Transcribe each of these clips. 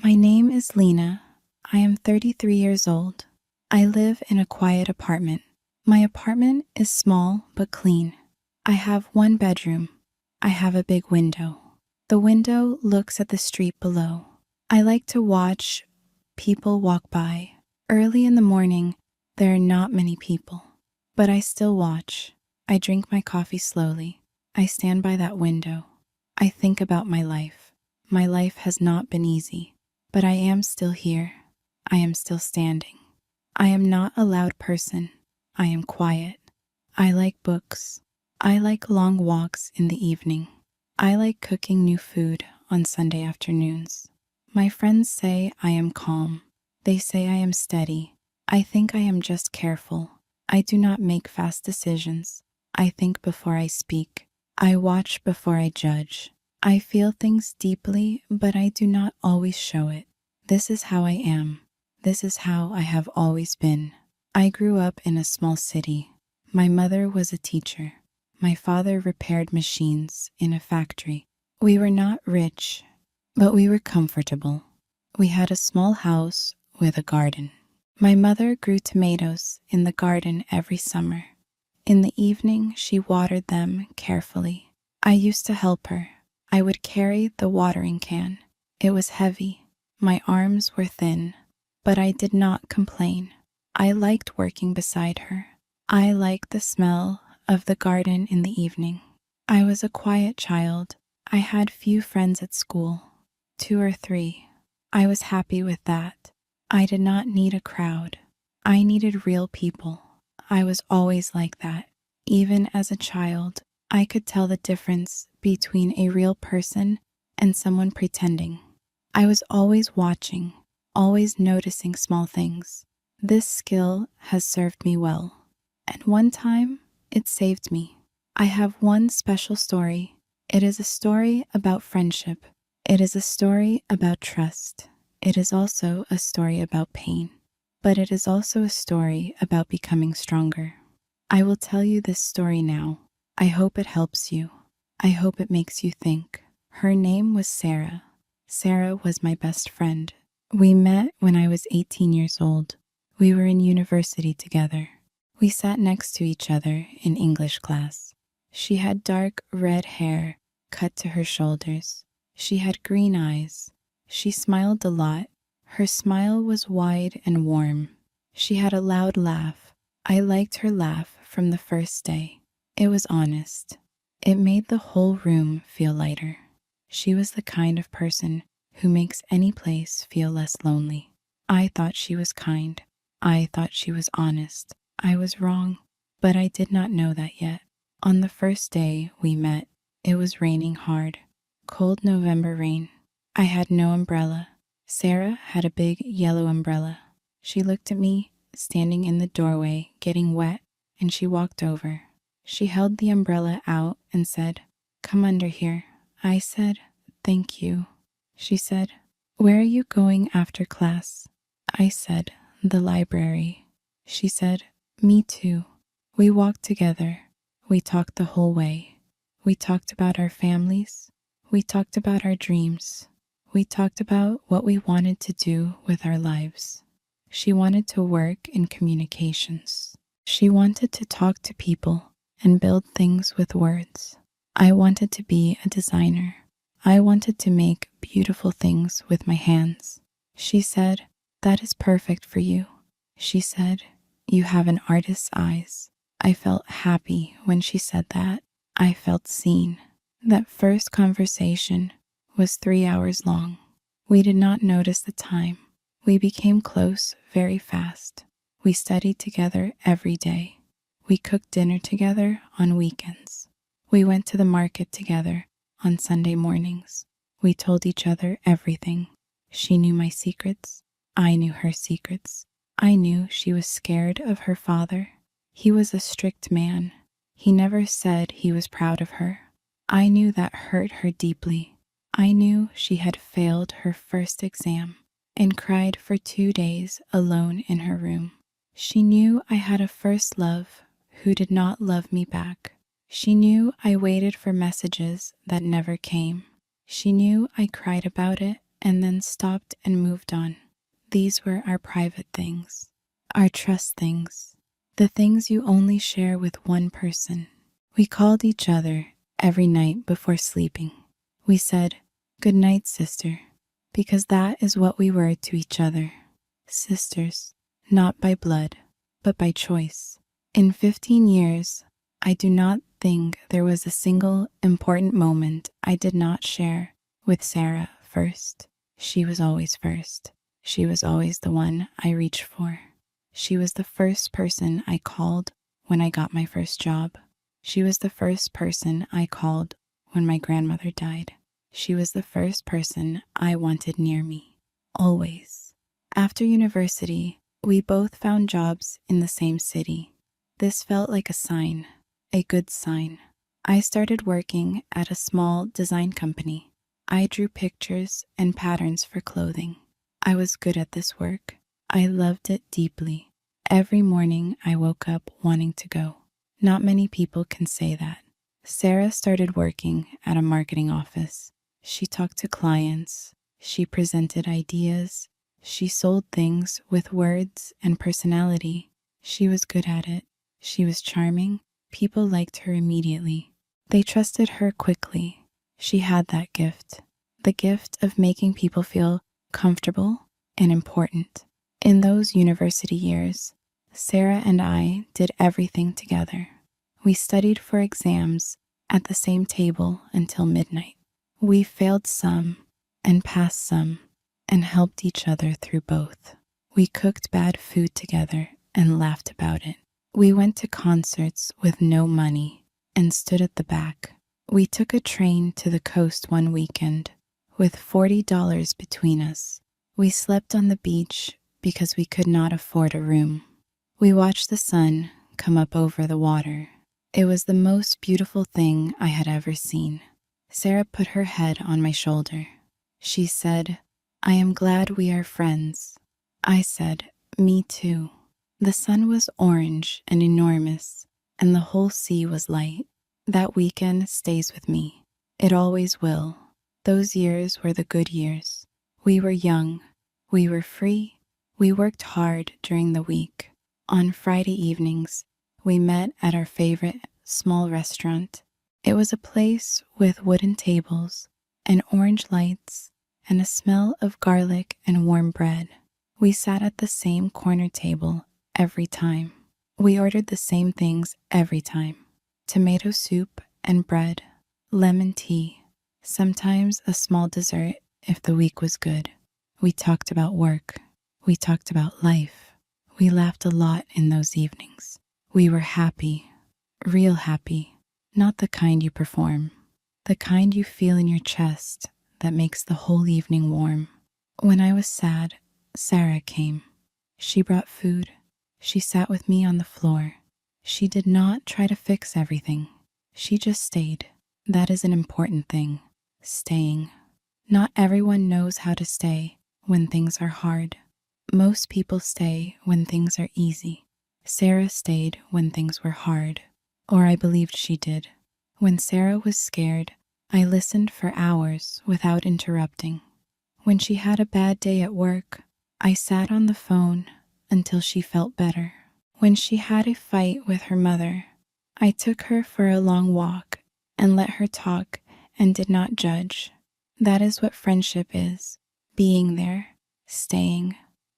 My name is Lena. I am 33 years old. I live in a quiet apartment. My apartment is small but clean. I have one bedroom. I have a big window. The window looks at the street below. I like to watch people walk by. Early in the morning, there are not many people, but I still watch. I drink my coffee slowly. I stand by that window. I think about my life. My life has not been easy, but I am still here. I am still standing. I am not a loud person. I am quiet. I like books. I like long walks in the evening. I like cooking new food on Sunday afternoons. My friends say I am calm. They say I am steady. I think I am just careful. I do not make fast decisions. I think before I speak. I watch before I judge. I feel things deeply, but I do not always show it. This is how I am. This is how I have always been. I grew up in a small city. My mother was a teacher. My father repaired machines in a factory. We were not rich, but we were comfortable. We had a small house with a garden. My mother grew tomatoes in the garden every summer. In the evening, she watered them carefully. I used to help her. I would carry the watering can. It was heavy. My arms were thin, but I did not complain. I liked working beside her. I liked the smell of the garden in the evening. I was a quiet child. I had few friends at school, 2 or 3. I was happy with that. I did not need a crowd. I needed real people. I was always like that. Even as a child, I could tell the difference between a real person and someone pretending. I was always watching, always noticing small things. This skill has served me well. And one time, it saved me. I have one special story. It is a story about friendship. It is a story about trust. It is also a story about pain. But it is also a story about becoming stronger. I will tell you this story now. I hope it helps you. I hope it makes you think. Her name was Sarah. Sarah was my best friend. We met when I was 18 years old. We were in university together. We sat next to each other in English class. She had dark red hair cut to her shoulders. She had green eyes. She smiled a lot. Her smile was wide and warm. She had a loud laugh. I liked her laugh from the first day. It was honest. It made the whole room feel lighter. She was the kind of person who makes any place feel less lonely. I thought she was kind. I thought she was honest. I was wrong, but I did not know that yet. On the first day we met, it was raining hard. Cold November rain. I had no umbrella. Sarah had a big yellow umbrella. She looked at me, standing in the doorway, getting wet, and she walked over. She held the umbrella out and said, "Come under here." I said, "Thank you." She said, "Where are you going after class?" I said, "The library." She said, "Me too." We walked together. We talked the whole way. We talked about our families. We talked about our dreams. We talked about what we wanted to do with our lives. She wanted to work in communications. She wanted to talk to people and build things with words. I wanted to be a designer. I wanted to make beautiful things with my hands. She said, "That is perfect for you." She said, "You have an artist's eyes." I felt happy when she said that. I felt seen. That first conversation was 3 hours long. We did not notice the time. We became close very fast. We studied together every day. We cooked dinner together on weekends. We went to the market together on Sunday mornings. We told each other everything. She knew my secrets. I knew her secrets. I knew she was scared of her father. He was a strict man. He never said he was proud of her. I knew that hurt her deeply. I knew she had failed her first exam and cried for 2 days alone in her room. She knew I had a first love who did not love me back. She knew I waited for messages that never came. She knew I cried about it and then stopped and moved on. These were our private things, our trust things, the things you only share with one person. We called each other every night before sleeping. We said, "Good night, sister," because that is what we were to each other. Sisters, not by blood, but by choice. In 15 years, I do not think there was a single important moment I did not share with Sarah first. She was always first. She was always the one I reached for. She was the first person I called when I got my first job. She was the first person I called when my grandmother died. She was the first person I wanted near me, always. After university, we both found jobs in the same city. This felt like a sign, a good sign. I started working at a small design company. I drew pictures and patterns for clothing. I was good at this work. I loved it deeply. Every morning I woke up wanting to go. Not many people can say that. Sarah started working at a marketing office. She talked to clients. She presented ideas. She sold things with words and personality. She was good at it. She was charming. People liked her immediately. They trusted her quickly. She had that gift, the gift of making people feel comfortable and important. In those university years, Sarah and I did everything together. We studied for exams at the same table until midnight. We failed some and passed some and helped each other through both. We cooked bad food together and laughed about it. We went to concerts with no money and stood at the back. We took a train to the coast one weekend with $40 between us. We slept on the beach because we could not afford a room. We watched the sun come up over the water. It was the most beautiful thing I had ever seen. Sarah put her head on my shoulder. She said, "I am glad we are friends." I said, "Me too." The sun was orange and enormous, and the whole sea was light. That weekend stays with me. It always will. Those years were the good years. We were young. We were free. We worked hard during the week. On Friday evenings, we met at our favorite small restaurant. It was a place with wooden tables and orange lights and a smell of garlic and warm bread. We sat at the same corner table every time. We ordered the same things every time: tomato soup and bread, lemon tea, sometimes a small dessert if the week was good. We talked about work. We talked about life. We laughed a lot in those evenings. We were happy, real happy, not the kind you perform, the kind you feel in your chest that makes the whole evening warm. When I was sad, Sarah came. She brought food. She sat with me on the floor. She did not try to fix everything. She just stayed. That is an important thing, staying. Not everyone knows how to stay when things are hard. Most people stay when things are easy. Sarah stayed when things were hard, or I believed she did. When Sarah was scared, I listened for hours without interrupting. When she had a bad day at work, I sat on the phone until she felt better. When she had a fight with her mother, I took her for a long walk and let her talk and did not judge. That is what friendship is: being there, staying,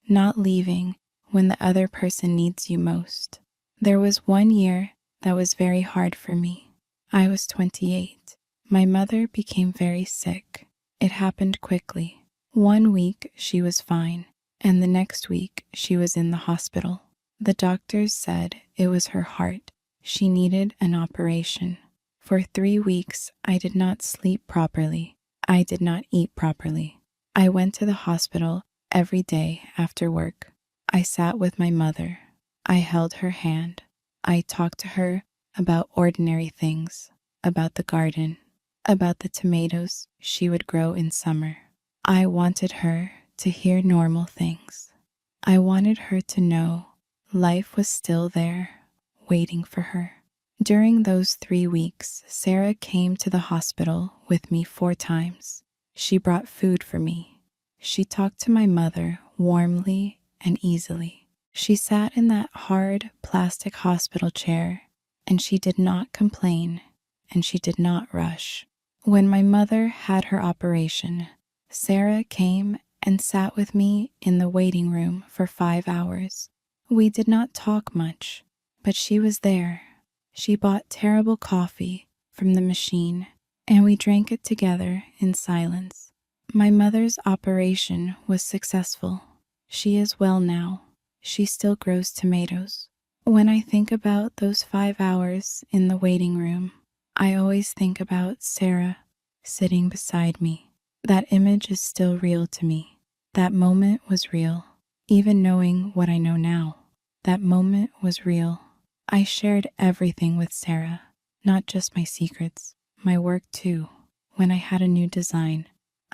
not leaving when the other person needs you most. There was one year that was very hard for me. I was 28. My mother became very sick. It happened quickly. One week she was fine, and the next week she was in the hospital. The doctors said it was her heart. She needed an operation. For 3 weeks, I did not sleep properly. I did not eat properly. I went to the hospital every day after work. I sat with my mother. I held her hand. I talked to her about ordinary things, about the garden, about the tomatoes she would grow in summer. I wanted her to hear normal things. I wanted her to know life was still there, waiting for her. During those 3 weeks, Sarah came to the hospital with me 4 times. She brought food for me. She talked to my mother warmly and easily. She sat in that hard plastic hospital chair, and she did not complain, and she did not rush. When my mother had her operation, Sarah came and sat with me in the waiting room for 5 hours. We did not talk much, but she was there. She bought terrible coffee from the machine, and we drank it together in silence. My mother's operation was successful. She is well now. She still grows tomatoes. When I think about those 5 hours in the waiting room, I always think about Sarah sitting beside me. That image is still real to me. That moment was real, even knowing what I know now. That moment was real. I shared everything with Sarah, not just my secrets, my work too. When I had a new design,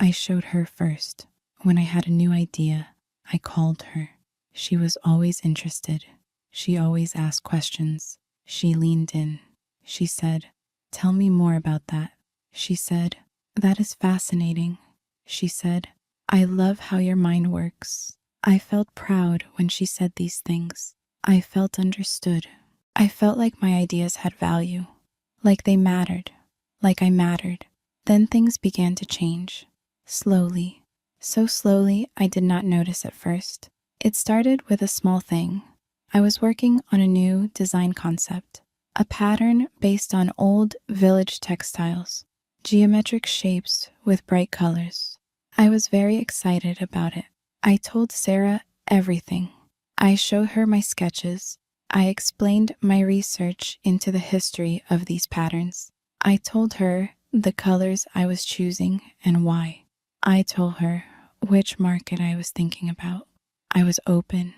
I showed her first. When I had a new idea, I called her. She was always interested. She always asked questions. She leaned in. She said, "Tell me more about that." She said, "That is fascinating." She said, "I love how your mind works." I felt proud when she said these things. I felt understood. I felt like my ideas had value, like they mattered, like I mattered. Then things began to change, slowly. So slowly I did not notice at first. It started with a small thing. I was working on a new design concept, a pattern based on old village textiles, geometric shapes with bright colors. I was very excited about it. I told Sarah everything. I showed her my sketches. I explained my research into the history of these patterns. I told her the colors I was choosing and why. I told her which market I was thinking about. I was open,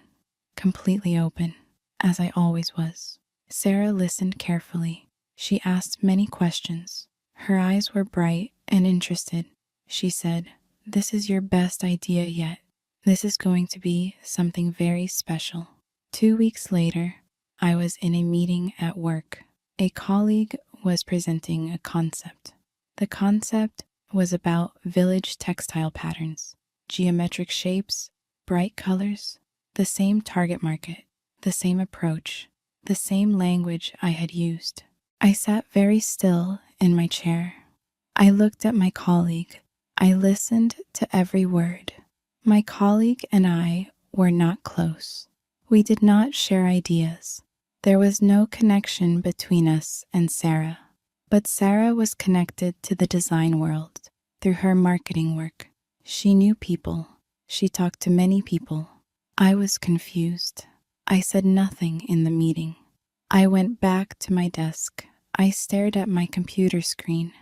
completely open, as I always was. Sarah listened carefully. She asked many questions. Her eyes were bright and interested. She said, "This is your best idea yet. This is going to be something very special." 2 weeks later, I was in a meeting at work. A colleague was presenting a concept. The concept was about village textile patterns, geometric shapes, bright colors, the same target market, the same approach, the same language I had used. I sat very still in my chair. I looked at my colleague. I listened to every word. My colleague and I were not close. We did not share ideas. There was no connection between us and Sarah. But Sarah was connected to the design world through her marketing work. She knew people. She talked to many people. I was confused. I said nothing in the meeting. I went back to my desk. I stared at my computer screen.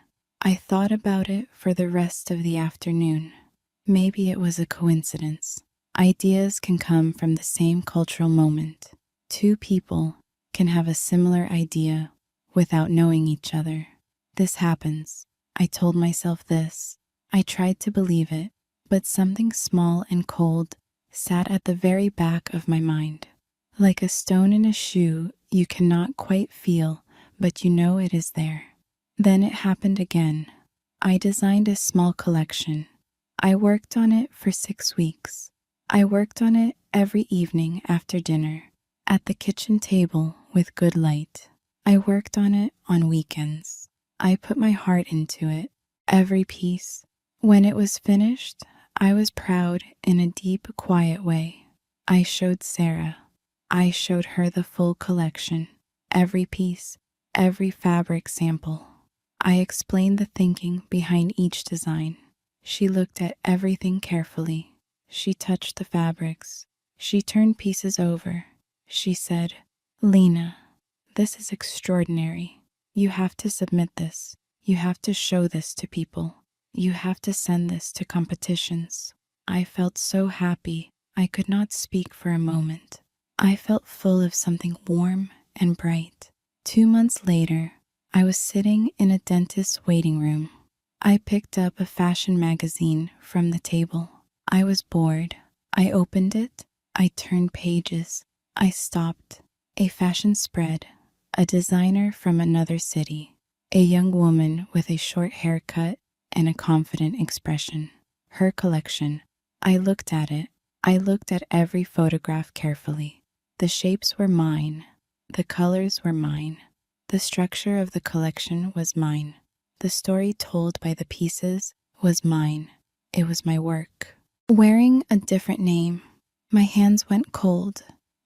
I thought about it for the rest of the afternoon. Maybe it was a coincidence. Ideas can come from the same cultural moment. Two people can have a similar idea without knowing each other. This happens. I told myself this. I tried to believe it, but something small and cold sat at the very back of my mind. Like a stone in a shoe you cannot quite feel, but you know it is there. Then it happened again. I designed a small collection. I worked on it for 6 weeks. I worked on it every evening after dinner, at the kitchen table with good light. I worked on it on weekends. I put my heart into it, every piece. When it was finished, I was proud in a deep, quiet way. I showed Sarah. I showed her the full collection, every piece, every fabric sample. I explained the thinking behind each design. She looked at everything carefully. She touched the fabrics. She turned pieces over. She said, "Lena, this is extraordinary. You have to submit this. You have to show this to people. You have to send this to competitions." I felt so happy I could not speak for a moment. I felt full of something warm and bright. 2 months later, I was sitting in a dentist's waiting room. I picked up a fashion magazine from the table. I was bored. I opened it. I turned pages. I stopped. A fashion spread. A designer from another city. A young woman with a short haircut and a confident expression. Her collection. I looked at it. I looked at every photograph carefully. The shapes were mine. The colors were mine. The structure of the collection was mine. The story told by the pieces was mine. It was my work. Wearing a different name, my hands went cold.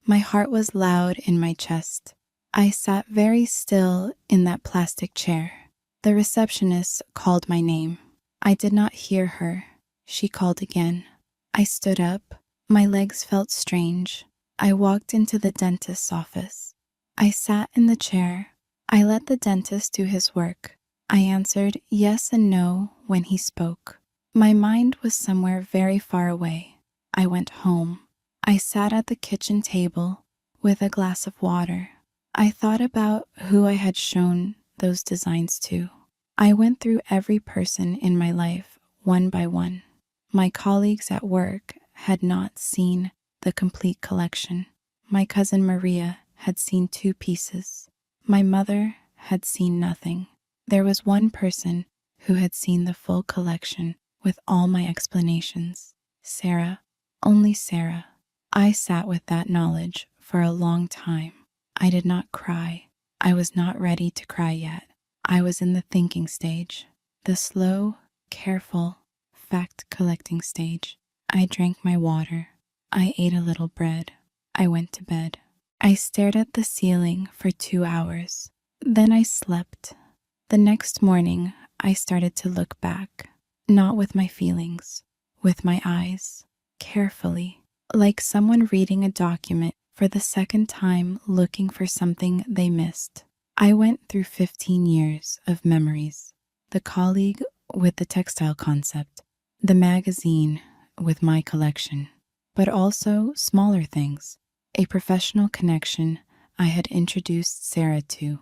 My heart was loud in my chest. I sat very still in that plastic chair. The receptionist called my name. I did not hear her. She called again. I stood up. My legs felt strange. I walked into the dentist's office. I sat in the chair. I let the dentist do his work. I answered yes and no when he spoke. My mind was somewhere very far away. I went home. I sat at the kitchen table with a glass of water. I thought about who I had shown those designs to. I went through every person in my life one by one. My colleagues at work had not seen the complete collection. My cousin Maria had seen 2 pieces. My mother had seen nothing. There was one person who had seen the full collection with all my explanations. Sarah, only Sarah. I sat with that knowledge for a long time. I did not cry. I was not ready to cry yet. I was in the thinking stage, the slow, careful, fact-collecting stage. I drank my water. I ate a little bread. I went to bed. I stared at the ceiling for 2 hours. Then I slept. The next morning, I started to look back, not with my feelings, with my eyes, carefully, like someone reading a document for the second time looking for something they missed. I went through 15 years of memories, the colleague with the textile concept, the magazine with my collection, but also smaller things, a professional connection I had introduced Sarah to,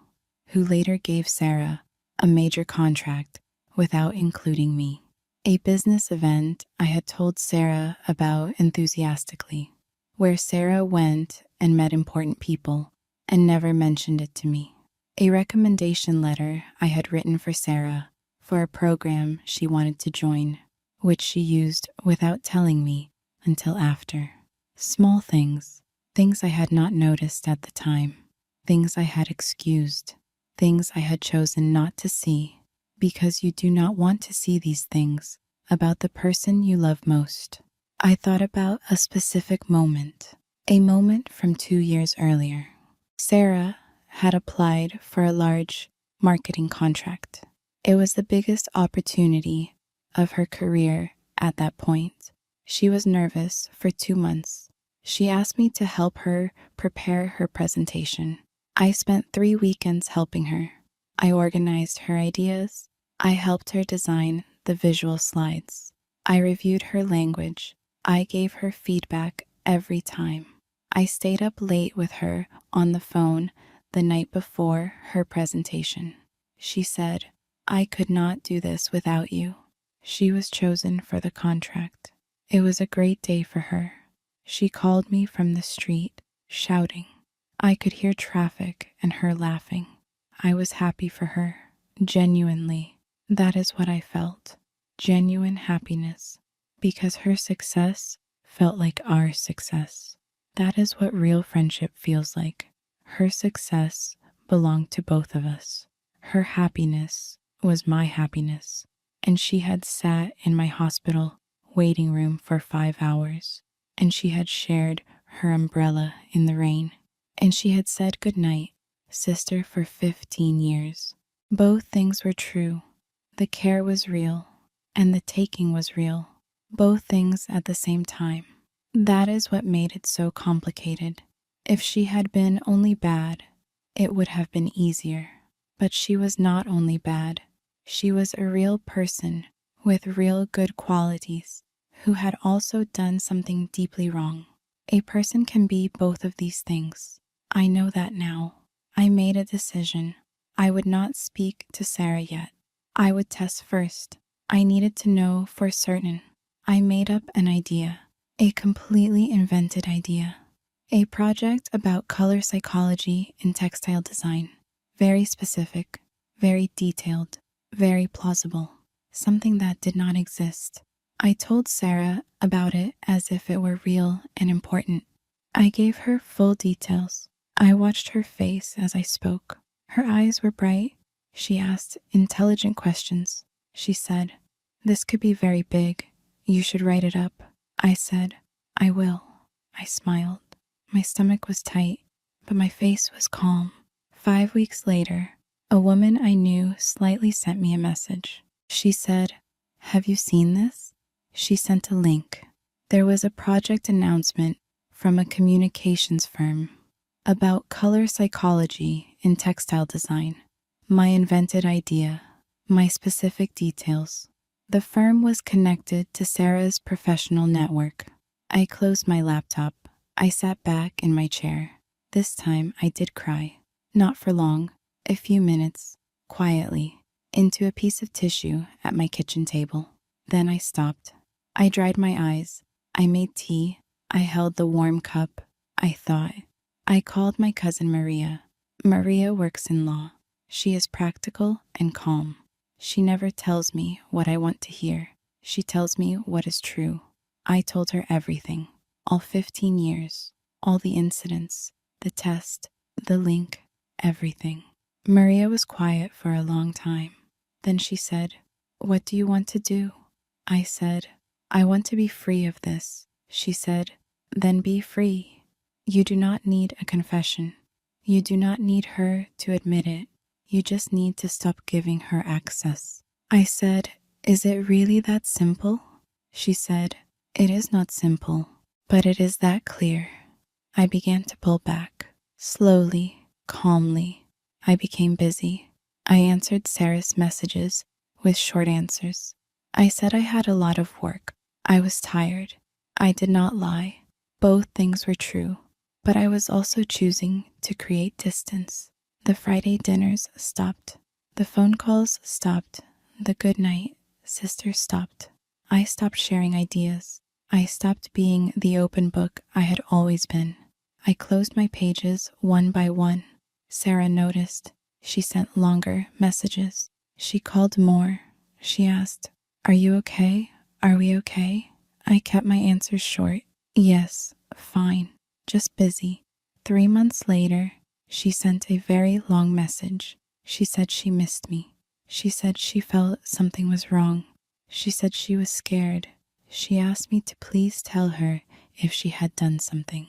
who later gave Sarah a major contract without including me, a business event I had told Sarah about enthusiastically, where Sarah went and met important people and never mentioned it to me, a recommendation letter I had written for Sarah for a program she wanted to join, which she used without telling me until after. Small things, things I had not noticed at the time, things I had excused, things I had chosen not to see, because you do not want to see these things about the person you love most. I thought about a specific moment, a moment from 2 years earlier. Sarah had applied for a large marketing contract. It was the biggest opportunity of her career at that point. She was nervous for 2 months. She asked me to help her prepare her presentation. I spent 3 weekends helping her. I organized her ideas. I helped her design the visual slides. I reviewed her language. I gave her feedback every time. I stayed up late with her on the phone the night before her presentation. She said, "I could not do this without you." She was chosen for the contract. It was a great day for her. She called me from the street, shouting. I could hear traffic and her laughing. I was happy for her, genuinely. That is what I felt, genuine happiness, because her success felt like our success. That is what real friendship feels like. Her success belonged to both of us. Her happiness was my happiness, and she had sat in my hospital waiting room for 5 hours, and she had shared her umbrella in the rain, and she had said goodnight, sister, for 15 years. Both things were true. The care was real, and the taking was real. Both things at the same time. That is what made it so complicated. If she had been only bad, it would have been easier. But she was not only bad. She was a real person with real good qualities who had also done something deeply wrong. A person can be both of these things. I know that now. I made a decision. I would not speak to Sarah yet. I would test first. I needed to know for certain. I made up an idea, a completely invented idea, a project about color psychology in textile design. Very specific, very detailed, very plausible, something that did not exist. I told Sarah about it as if it were real and important. I gave her full details. I watched her face as I spoke. Her eyes were bright. She asked intelligent questions. She said, "This could be very big. You should write it up." I said, "I will." I smiled. My stomach was tight, but my face was calm. 5 weeks later, a woman I knew slightly sent me a message. She said, "Have you seen this?" She sent a link. There was a project announcement from a communications firm about color psychology in textile design. My invented idea, my specific details. The firm was connected to Sarah's professional network. I closed my laptop. I sat back in my chair. This time I did cry. Not for long, a few minutes, quietly, into a piece of tissue at my kitchen table. Then I stopped. I dried my eyes. I made tea. I held the warm cup. I thought. I called my cousin Maria. Maria works in law. She is practical and calm. She never tells me what I want to hear. She tells me what is true. I told her everything, all 15 years, all the incidents, the test, the link, everything. Maria was quiet for a long time. Then she said, "What do you want to do?" I said, "I want to be free of this." She said, "Then be free. You do not need a confession. You do not need her to admit it. You just need to stop giving her access." I said, "Is it really that simple?" She said, "It is not simple, but it is that clear." I began to pull back. Slowly, calmly, I became busy. I answered Sarah's messages with short answers. I said I had a lot of work. I was tired. I did not lie. Both things were true. But I was also choosing to create distance. The Friday dinners stopped. The phone calls stopped. The good night, sister stopped. I stopped sharing ideas. I stopped being the open book I had always been. I closed my pages one by one. Sarah noticed. She sent longer messages. She called more. She asked, "Are you okay? Are we okay?" I kept my answers short. "Yes, fine, just busy." 3 months later, she sent a very long message. She said she missed me. She said she felt something was wrong. She said she was scared. She asked me to please tell her if she had done something.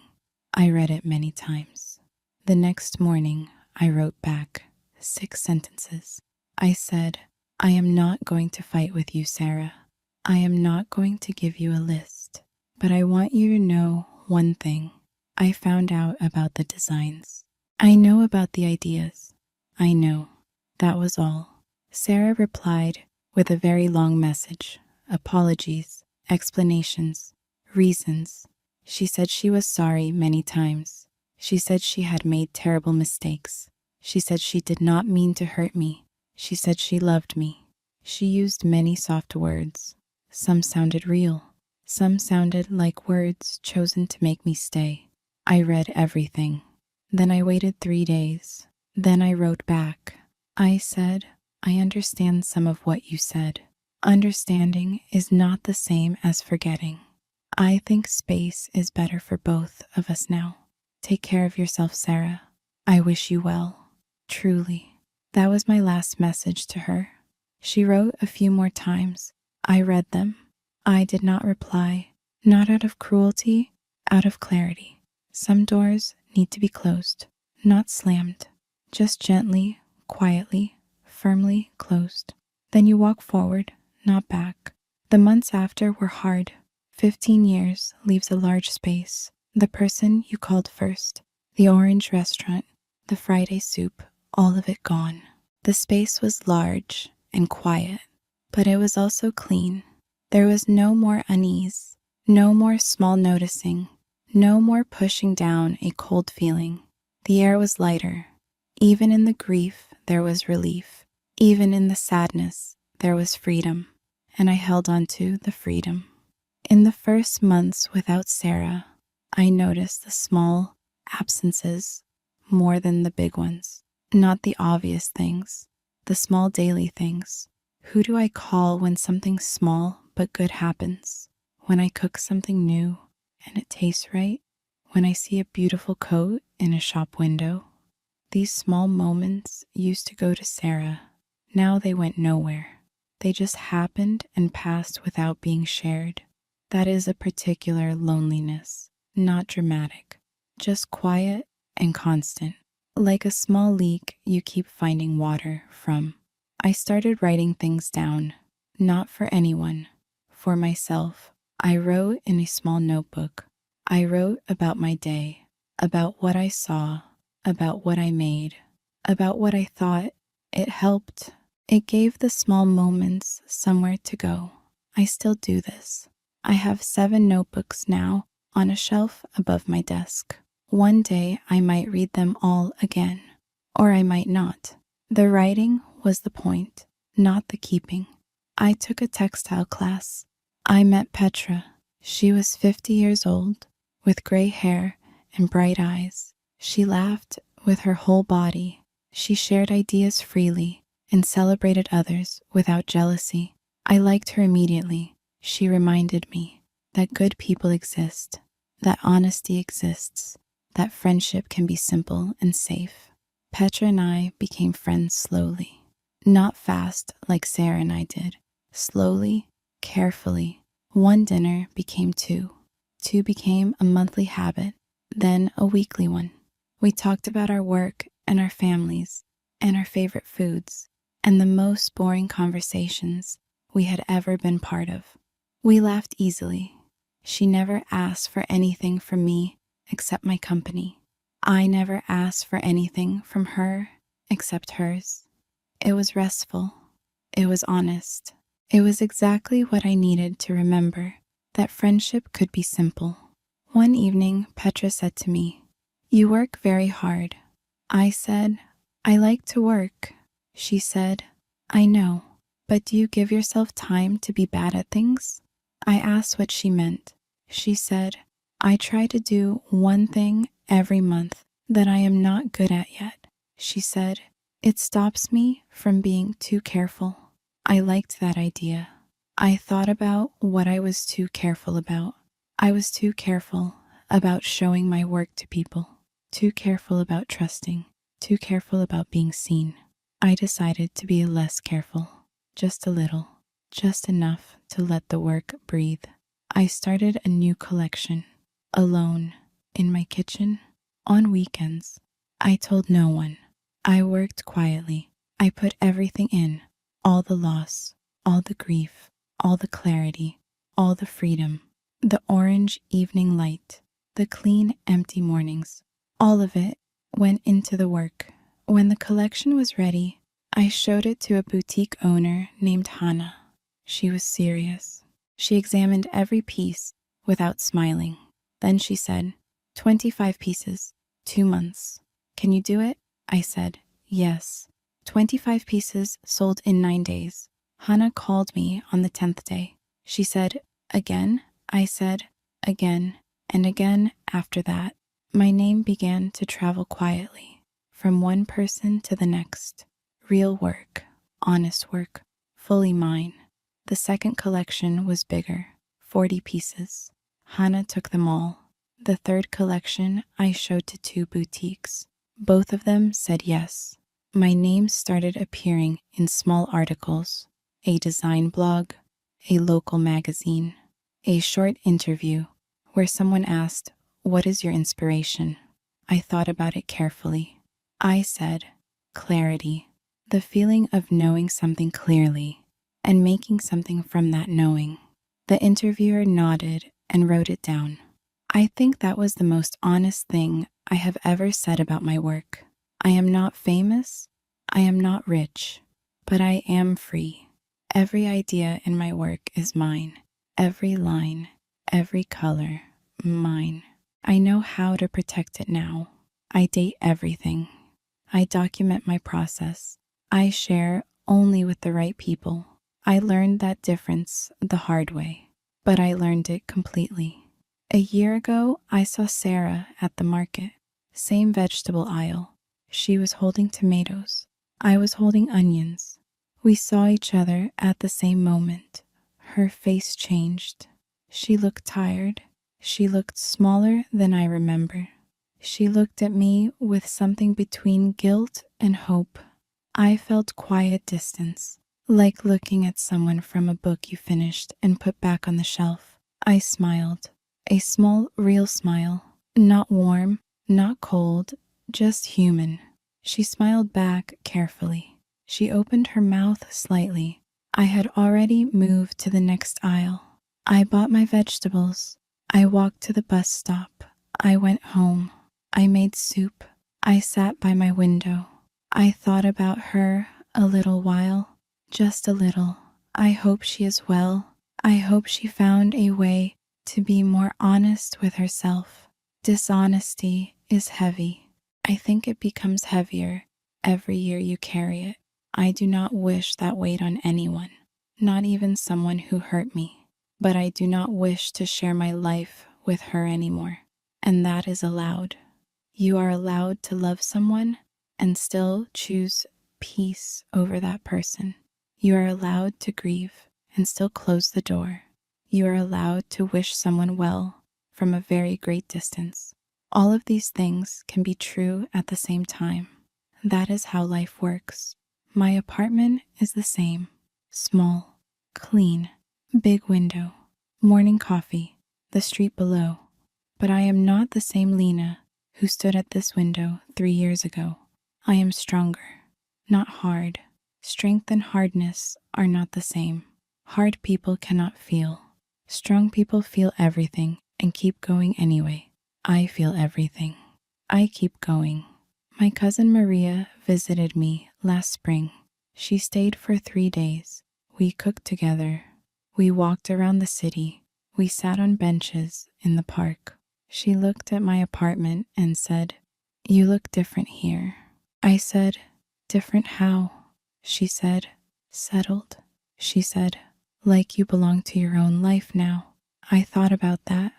I read it many times. The next morning, I wrote back 6 sentences. I said, "I am not going to fight with you, Sarah. I am not going to give you a list. But I want you to know one thing. I found out about the designs. I know about the ideas. I know." That was all. Sarah replied with a very long message. Apologies, explanations, reasons. She said she was sorry many times. She said she had made terrible mistakes. She said she did not mean to hurt me. She said she loved me. She used many soft words. Some sounded real. Some sounded like words chosen to make me stay. I read everything. Then I waited 3 days. Then I wrote back. I said, "I understand some of what you said. Understanding is not the same as forgetting. I think space is better for both of us now. Take care of yourself, Sarah. I wish you well. Truly." That was my last message to her. She wrote a few more times. I read them. I did not reply, not out of cruelty, out of clarity. Some doors need to be closed, not slammed, just gently, quietly, firmly closed. Then you walk forward, not back. The months after were hard. 15 years leaves a large space. The person you called first, the orange restaurant, the Friday soup, all of it gone. The space was large and quiet, but it was also clean. There was no more unease, no more small noticing, no more pushing down a cold feeling. The air was lighter. Even in the grief, there was relief. Even in the sadness, there was freedom. And I held on to the freedom. In the first months without Sarah, I noticed the small absences more than the big ones. Not the obvious things, the small daily things. Who do I call when something small but good happens. When I cook something new and it tastes right, when I see a beautiful coat in a shop window. These small moments used to go to Sarah. Now they went nowhere. They just happened and passed without being shared. That is a particular loneliness, not dramatic, just quiet and constant. Like a small leak you keep finding water from. I started writing things down, not for anyone, for myself. I wrote in a small notebook. I wrote about my day, about what I saw, about what I made, about what I thought. It helped. It gave the small moments somewhere to go. I still do this. I have 7 notebooks now on a shelf above my desk. One day I might read them all again, or I might not. The writing was the point, not the keeping. I took a textile class. I met Petra. She was 50 years old, with gray hair and bright eyes. She laughed with her whole body. She shared ideas freely and celebrated others without jealousy. I liked her immediately. She reminded me that good people exist, that honesty exists, that friendship can be simple and safe. Petra and I became friends slowly. Not fast like Sarah and I did. Slowly, carefully. One dinner became 2. 2 became a monthly habit, then a weekly one. We talked about our work and our families and our favorite foods and the most boring conversations we had ever been part of. We laughed easily. She never asked for anything from me except my company. I never asked for anything from her except hers. It was restful. It was honest. It was exactly what I needed to remember that friendship could be simple. One evening, Petra said to me, "You work very hard." I said, "I like to work." She said, "I know, but do you give yourself time to be bad at things?" I asked what she meant. She said, "I try to do one thing every month that I am not good at yet." She said, "It stops me from being too careful." I liked that idea. I thought about what I was too careful about. I was too careful about showing my work to people, too careful about trusting, too careful about being seen. I decided to be less careful, just a little, just enough to let the work breathe. I started a new collection, alone, in my kitchen, on weekends. I told no one. I worked quietly. I put everything in, all the loss, all the grief, all the clarity, all the freedom, the orange evening light, the clean, empty mornings. All of it went into the work. When the collection was ready, I showed it to a boutique owner named Hannah. She was serious. She examined every piece without smiling. Then she said, 25 pieces, 2 months. Can you do it? I said, yes. 25 pieces sold in 9 days. Hannah called me on the 10th day. She said, again? I said, again, and again after that. My name began to travel quietly, from one person to the next. Real work, honest work, fully mine. The second collection was bigger, 40 pieces. Hannah took them all. The third collection I showed to 2 boutiques. Both of them said yes. My name started appearing in small articles, a design blog, a local magazine, a short interview where someone asked, "What is your inspiration?" I thought about it carefully. I said, clarity, the feeling of knowing something clearly and making something from that knowing. The interviewer nodded and wrote it down. I think that was the most honest thing I have ever said about my work. I am not famous, I am not rich, but I am free. Every idea in my work is mine. Every line, every color, mine. I know how to protect it now. I date everything. I document my process. I share only with the right people. I learned that difference the hard way, but I learned it completely. A year ago, I saw Sarah at the market. Same vegetable aisle. She was holding tomatoes. I was holding onions. We saw each other at the same moment. Her face changed. She looked tired. She looked smaller than I remember. She looked at me with something between guilt and hope. I felt quiet distance, like looking at someone from a book you finished and put back on the shelf. I smiled. A small, real smile. Not warm, not cold, just human. She smiled back carefully. She opened her mouth slightly. I had already moved to the next aisle. I bought my vegetables. I walked to the bus stop. I went home. I made soup. I sat by my window. I thought about her a little while, just a little. I hope she is well. I hope she found a way to be more honest with herself. Dishonesty is heavy. I think it becomes heavier every year you carry it. I do not wish that weight on anyone, not even someone who hurt me. But I do not wish to share my life with her anymore. And that is allowed. You are allowed to love someone and still choose peace over that person. You are allowed to grieve and still close the door. You are allowed to wish someone well from a very great distance. All of these things can be true at the same time. That is how life works. My apartment is the same. Small, clean, big window, morning coffee, the street below. But I am not the same Lena who stood at this window 3 years ago. I am stronger, not hard. Strength and hardness are not the same. Hard people cannot feel. Strong people feel everything and keep going anyway. I feel everything. I keep going. My cousin Maria visited me last spring. She stayed for 3 days. We cooked together. We walked around the city. We sat on benches in the park. She looked at my apartment and said, "You look different here." I said, "Different how?" She said, "Settled." She said, "Like you belong to your own life now." I thought about that.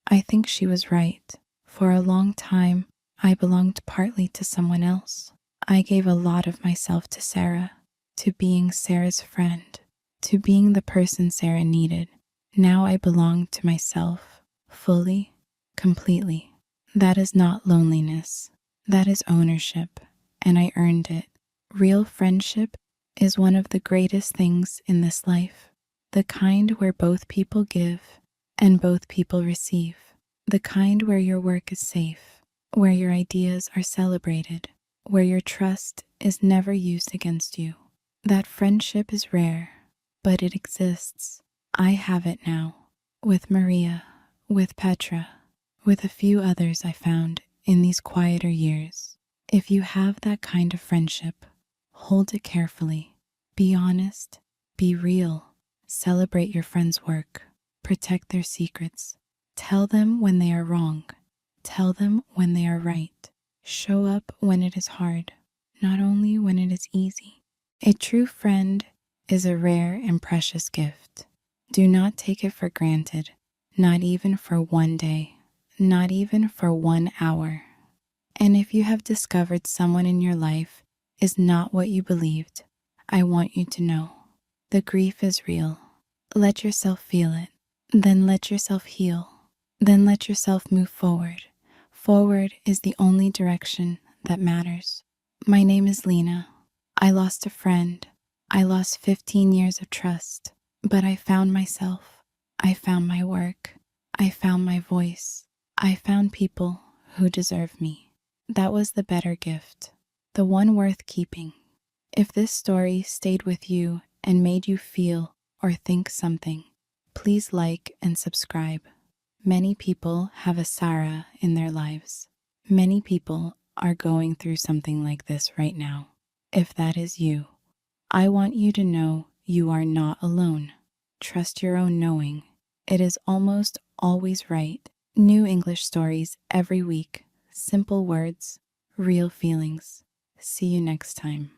I think she was right. For a long time, I belonged partly to someone else. I gave a lot of myself to Sarah, to being Sarah's friend, to being the person Sarah needed. Now I belong to myself, fully, completely. That is not loneliness. That is ownership, and I earned it. Real friendship is one of the greatest things in this life. The kind where both people give and both people receive. The kind where your work is safe, where your ideas are celebrated, where your trust is never used against you. That friendship is rare, but it exists. I have it now, with Maria, with Petra, with a few others I found in these quieter years. If you have that kind of friendship, hold it carefully. Be honest, be real, celebrate your friends' work, protect their secrets. Tell them when they are wrong. Tell them when they are right. Show up when it is hard, not only when it is easy. A true friend is a rare and precious gift. Do not take it for granted, not even for 1 day, not even for 1 hour. And if you have discovered someone in your life is not what you believed, I want you to know the grief is real. Let yourself feel it, then let yourself heal. Then let yourself move forward. Forward is the only direction that matters. My name is Lena. I lost a friend. I lost 15 years of trust. But I found myself. I found my work. I found my voice. I found people who deserve me. That was the better gift, the one worth keeping. If this story stayed with you and made you feel or think something, please like and subscribe. Many people have a Sarah in their lives. Many people are going through something like this right now. If that is you, I want you to know you are not alone. Trust your own knowing. It is almost always right. New English stories every week. Simple words, real feelings. See you next time.